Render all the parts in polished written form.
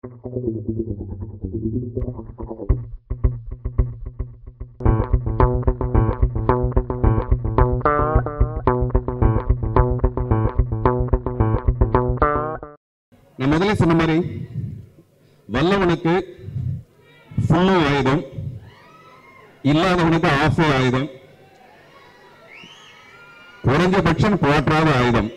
நான் முதல்ல சொன்ன மாதிரி வல்லவனுக்கு ஃபுல்லு ஆயுதம், இல்லாதவனுக்கு ஆஃப் ஆயுதம், குறைஞ்சபட்சம் போற்றாத ஆயுதம்.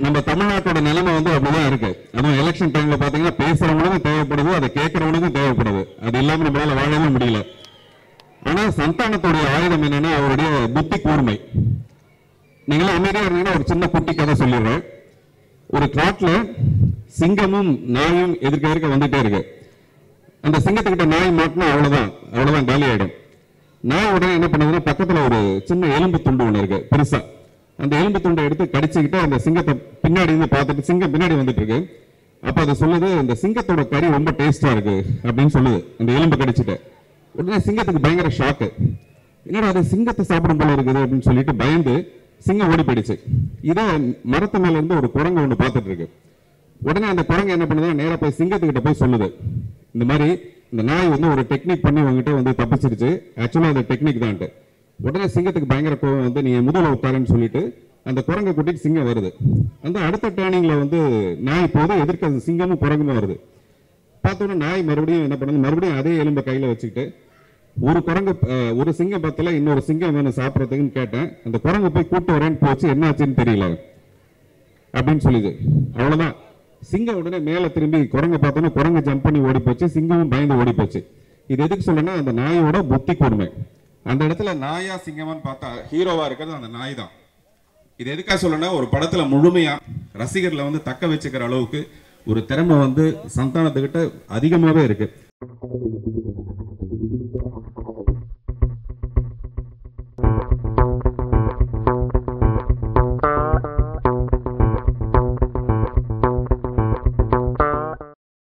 நம்ம தமிழ்நாட்டோட நிலைமை வந்து அப்படிதான் இருக்கு. அதுவும் எலெக்ஷன் டைம்ல பாத்தீங்கன்னா பேசுறவனுக்கும் தேவைப்படுது, அதை கேட்கறவனுக்கும் தேவைப்படுது. அது இல்லாம நம்மளால வாழவே முடியல. ஆனா சந்தானத்துடைய ஆயுதம் என்னன்னா அவருடைய புத்தி கூர்மை. நீங்களும் அமைதியா இருந்தீங்கன்னா ஒரு சின்ன குட்டி கதை சொல்லிடுறேன். ஒரு காட்டுல சிங்கமும் நாயும் எதிர்க்க வந்துட்டே இருக்கு. அந்த சிங்கத்துக்கிட்ட நாய் மாட்டினா அவ்வளவுதான் காலி ஆயிடும். நாய் உடனே என்ன பண்ணுதுன்னா பக்கத்துல ஒரு சின்ன எலும்பு துண்டு ஒண்ணு இருக்கு பெருசா. அந்த எலும்பு துண்டை எடுத்து கடிச்சுக்கிட்டு அந்த சிங்கத்தை பின்னாடி இருந்து பார்த்துட்டு சிங்கம் பின்னாடி வந்துட்டு இருக்கு. அப்ப அது சொல்லுது, இந்த சிங்கத்தோட கறி ரொம்ப டேஸ்டா இருக்கு அப்படின்னு சொல்லுது அந்த எலும்பு கடிச்சிட்டு. உடனே சிங்கத்துக்கு பயங்கர ஷாக்கு. என்னடா அது சிங்கத்தை சாப்பிடும் போல இருக்குது அப்படின்னு சொல்லிட்டு பயந்து சிங்கம் ஓடி போயிடுச்சு. இதை மரத்து மேல இருந்து ஒரு குரங்கு ஒண்ணு பார்த்துட்டு இருக்கு. உடனே அந்த குரங்கு என்ன பண்ணுது, நேரா போய் சிங்கத்துக்கிட்ட போய் சொல்லுது, இந்த மாதிரி இந்த நாய் வந்து ஒரு டெக்னிக் பண்ணி உங்ககிட்ட வந்து தப்பிச்சிருச்சு, ஆக்சுவலா அந்த டெக்னிக் தான்ட்டு. உடனே சிங்கத்துக்கு பயங்கர கோவம் வந்து நீ முதல்ல உட்காருன்னு சொல்லிட்டு அந்த குரங்கை கூட்டிட்டு சிங்கம் வருது. அந்த அடுத்த டேர்னிங்ல வந்து நாய் போது எதிர்க்க சிங்கமும் குரங்குமே வருது. பார்த்தோன்னா நாய் மறுபடியும் என்ன பண்ணுது, மறுபடியும் அதே எலும்பை கையில வச்சுக்கிட்டு ஒரு சிங்கம் பத்தல இன்னொரு சிங்கம் வேணும் சாப்பிடறதுக்குன்னு கேட்டேன். அந்த குரங்கு போய் கூட்டு வரேன்னு போச்சு, என்ன ஆச்சுன்னு தெரியல அப்படின்னு சொல்லுது. அவ்வளவுதான். சிங்கம் உடனே மேல திரும்பி குரங்க பார்த்தோன்னா குரங்கு ஜம்ப் பண்ணி ஓடி போச்சு, சிங்கமும் பயந்து ஓடி போச்சு. இது எதுக்கு சொல்லனா அந்த நாயோட புத்தி கூர்மை. அந்த இடத்துல நாயா சிங்கமான்னு பார்த்தா ஹீரோவா இருக்கிறது அந்த நாய் தான். இது எதுக்காக சொல்லனா ஒரு படத்துல முழுமையா ரசிகர்களை வந்து தக்க வச்சுக்கிற அளவுக்கு ஒரு திறமை வந்து சந்தானத்துக்கிட்ட அதிகமாவே இருக்கு.